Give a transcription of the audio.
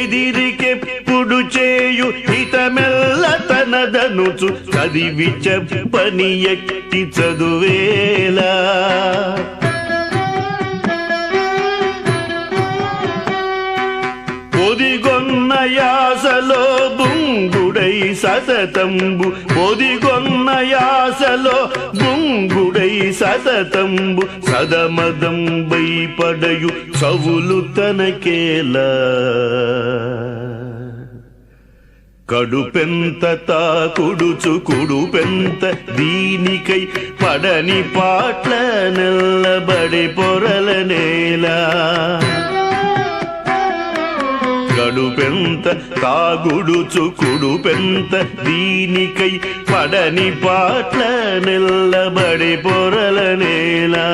ఎదిరికెప్పుడు చేయు హితమెల్ల తనదనుచు చదివి చెప్పని ఎక్కి చదువేలా పొదిగొన్న యాసలో బుంగుడై సతతంబు పొదిగొన్న యాసలో బుంగుడై సతతంబు సదమదంబై పడయు చవులు తనకేలా కడుపెంత తాకుడుచు కుడుపెంత దీనికై పడని పాట్ల నిల్లబడి పొరల నేలా కడుపెంత తాగుడుచు కుడుపెంత దీనికై పడని పాట్ల నిల్లబడి పొరల నేలా